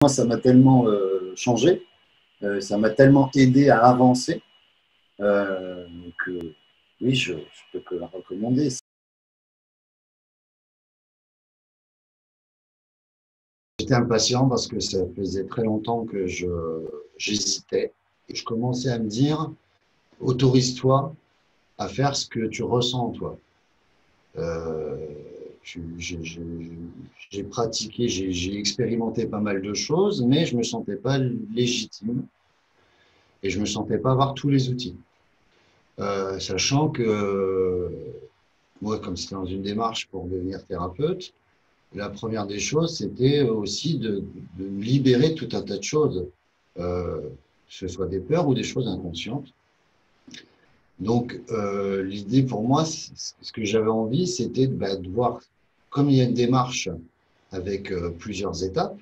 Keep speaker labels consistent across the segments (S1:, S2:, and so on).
S1: Moi, ça m'a tellement changé, ça m'a tellement aidé à avancer que oui, je peux que la recommander. J'étais impatient parce que ça faisait très longtemps que j'hésitais. Et je commençais à me dire, autorise-toi à faire ce que tu ressens, toi. Euh, j'ai pratiqué, j'ai expérimenté pas mal de choses, mais je me sentais pas légitime et je me sentais pas avoir tous les outils. Sachant que moi, comme c'était dans une démarche pour devenir thérapeute, la première des choses, c'était aussi de me libérer tout un tas de choses, que ce soit des peurs ou des choses inconscientes. Donc, l'idée pour moi, ce que j'avais envie, c'était de voir, comme il y a une démarche avec plusieurs étapes,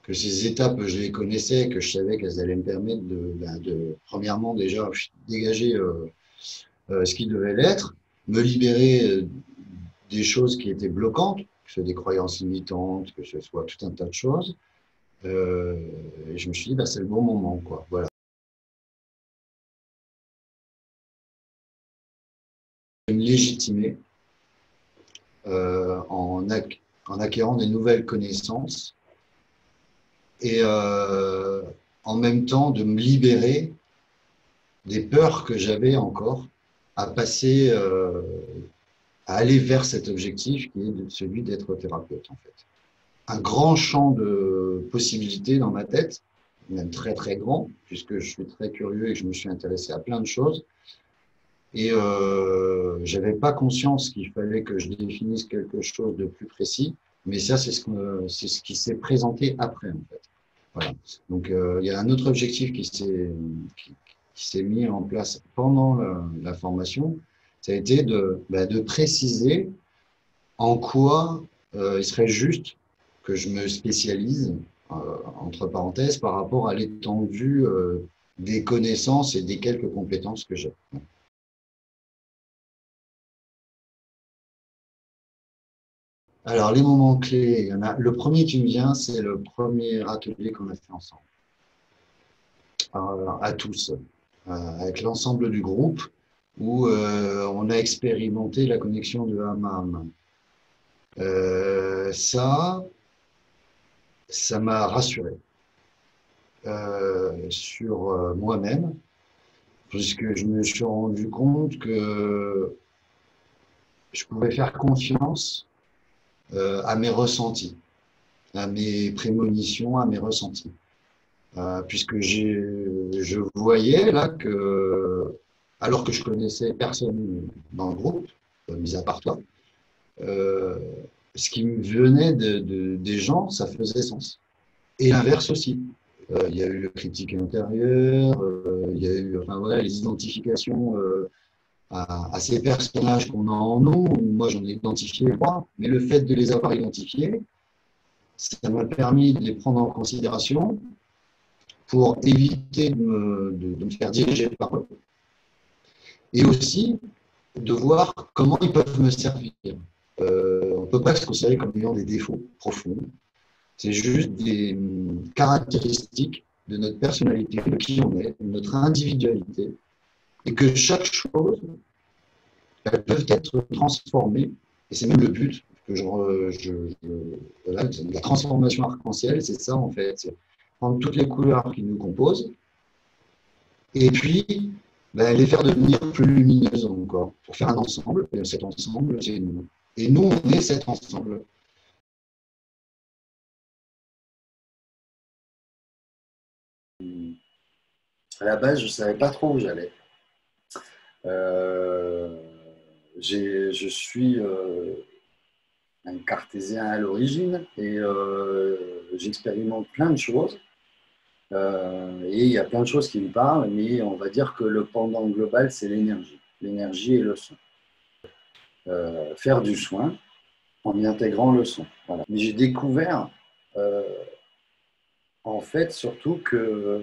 S1: que ces étapes, je les connaissais, que je savais qu'elles allaient me permettre premièrement, déjà, dégager ce qui devait l'être, me libérer des choses qui étaient bloquantes, que ce soit des croyances limitantes, que ce soit tout un tas de choses. Et je me suis dit, c'est le bon moment, quoi. Voilà. Me légitimer en acquérant des nouvelles connaissances et en même temps de me libérer des peurs que j'avais encore à passer, à aller vers cet objectif qui est celui d'être thérapeute, en fait. Un grand champ de possibilités dans ma tête, même très très grand, puisque je suis très curieux et que je me suis intéressé à plein de choses. Et j'avais pas conscience qu'il fallait que je définisse quelque chose de plus précis, mais ça, c'est ce qui s'est présenté après, en fait. Voilà. Donc, il y a un autre objectif qui s'est mis en place pendant la formation, ça a été de préciser en quoi il serait juste que je me spécialise, entre parenthèses, par rapport à l'étendue des connaissances et des quelques compétences que j'ai. Alors, les moments clés, il y en a. Le premier qui me vient, c'est le premier atelier qu'on a fait ensemble, à tous, avec l'ensemble du groupe, où on a expérimenté la connexion de âme à âme. Ça m'a rassuré sur moi-même, puisque je me suis rendu compte que je pouvais faire confiance à mes ressentis, à mes prémonitions, à mes ressentis. Puisque je voyais là que, alors que je connaissais personne dans le groupe, mis à part toi, euh, ce qui me venait des gens, ça faisait sens. Et l'inverse aussi. Il y a eu le critique intérieur, il y a eu enfin, voilà, les identifications à ces personnages qu'on a en nous. Moi, j'en ai identifié trois, mais le fait de les avoir identifiés, ça m'a permis de les prendre en considération pour éviter de me faire diriger par eux. Et aussi de voir comment ils peuvent me servir. On ne peut pas se considérer comme ayant des défauts profonds. C'est juste des caractéristiques de notre personnalité, de qui on est, de notre individualité, et que chaque chose, elles peuvent être transformées, et c'est même le but que voilà, la transformation arc-en-ciel, c'est ça en fait, c'est prendre toutes les couleurs qui nous composent, et puis les faire devenir plus lumineuses encore, pour faire un ensemble, et cet ensemble, c'est nous. Et nous, on est cet ensemble. À la base, je ne savais pas trop où j'allais. Euh, je suis un cartésien à l'origine et j'expérimente plein de choses. Et il y a plein de choses qui me parlent, mais on va dire que le pendant global, c'est l'énergie. L'énergie et le son. Faire du soin en y intégrant le son. Voilà. Mais j'ai découvert, en fait, surtout que,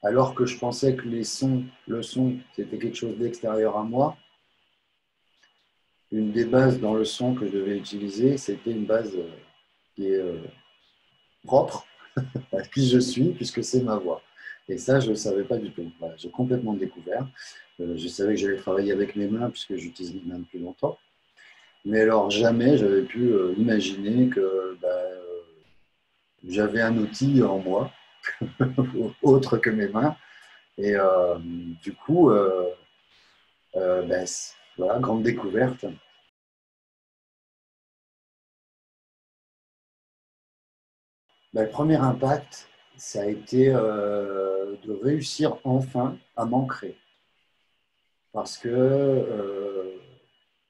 S1: alors que je pensais que le son, c'était quelque chose d'extérieur à moi, une des bases dans le son que je devais utiliser, c'était une base qui est propre, à qui je suis, puisque c'est ma voix. Et ça, je ne le savais pas du tout. Voilà, j'ai complètement découvert. Je savais que j'allais travailler avec mes mains, puisque j'utilise mes mains depuis longtemps. Mais alors, jamais j'avais pu imaginer que j'avais un outil en moi, autre que mes mains. Et du coup, voilà, grande découverte. Le premier impact, ça a été de réussir enfin à m'ancrer. Parce que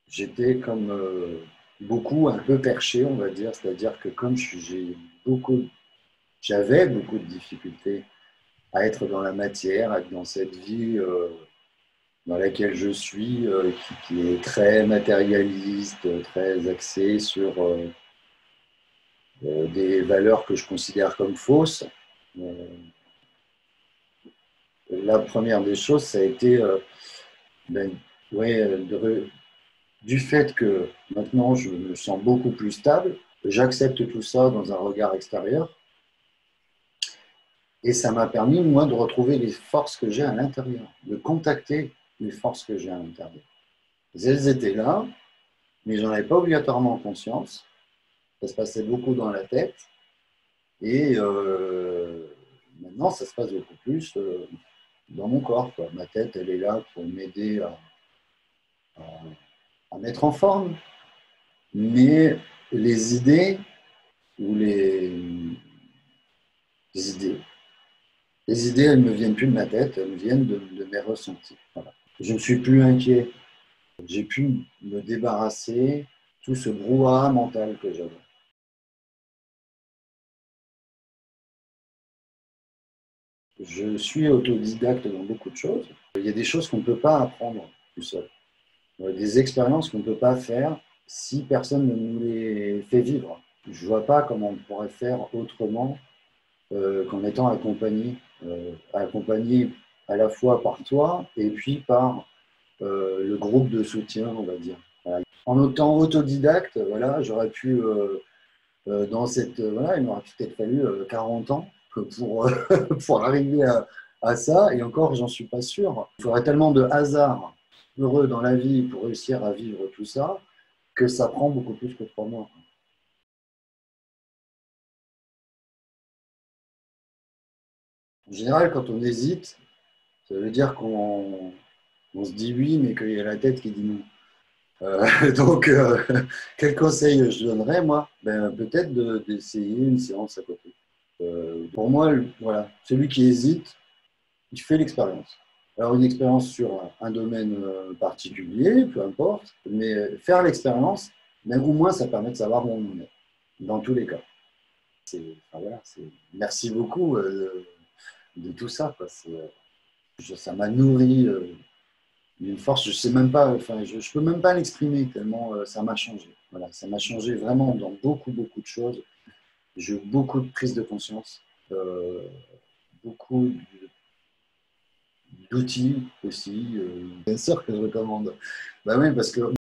S1: j'étais comme beaucoup un peu perché, on va dire. C'est-à-dire que comme j'avais beaucoup de difficultés à être dans la matière, à être dans cette vie dans laquelle je suis, qui est très matérialiste, très axée sur des valeurs que je considère comme fausses. Euh, la première des choses, ça a été ben, ouais, du fait que maintenant je me sens beaucoup plus stable, j'accepte tout ça dans un regard extérieur et ça m'a permis, moi, de retrouver les forces que j'ai à l'intérieur, de contacter les forces que j'ai à l'intérieur. Elles étaient là, mais j'en avais pas obligatoirement conscience. Ça se passait beaucoup dans la tête et maintenant ça se passe beaucoup plus dans mon corps, quoi. Ma tête, elle est là pour m'aider à, à mettre en forme, mais les idées ou les idées, les idées, elles ne me viennent plus de ma tête, elles me viennent de mes ressentis. Voilà. Je ne suis plus inquiet. J'ai pu me débarrasser de tout ce brouhaha mental que j'avais. Je suis autodidacte dans beaucoup de choses. Il y a des choses qu'on ne peut pas apprendre tout seul. Des expériences qu'on ne peut pas faire si personne ne nous les fait vivre. Je ne vois pas comment on pourrait faire autrement qu'en étant accompagné à la fois par toi et puis par le groupe de soutien, on va dire. Voilà. En étant autodidacte, voilà, j'aurais pu, dans cette. Voilà, il m'aurait peut-être fallu 40 ans pour, pour arriver à ça, et encore, j'en suis pas sûr. Il faudrait tellement de hasard heureux dans la vie pour réussir à vivre tout ça que ça prend beaucoup plus que 3 mois. En général, quand on hésite, ça veut dire qu'on se dit oui, mais qu'il y a la tête qui dit non. Donc, quel conseil je donnerais, moi? Peut-être d'essayer une séance à côté. Pour moi, voilà, celui qui hésite, il fait l'expérience. Alors, une expérience sur un domaine particulier, peu importe, mais faire l'expérience, même au moins, ça permet de savoir où on est, dans tous les cas. Voilà, merci beaucoup de tout ça, quoi. Ça m'a nourri d'une force, je sais même pas, enfin, je peux même pas l'exprimer tellement ça m'a changé. Voilà, ça m'a changé vraiment dans beaucoup, beaucoup de choses. J'ai eu beaucoup de prise de conscience, beaucoup d'outils aussi. Bien sûr que je recommande. Bah oui, parce que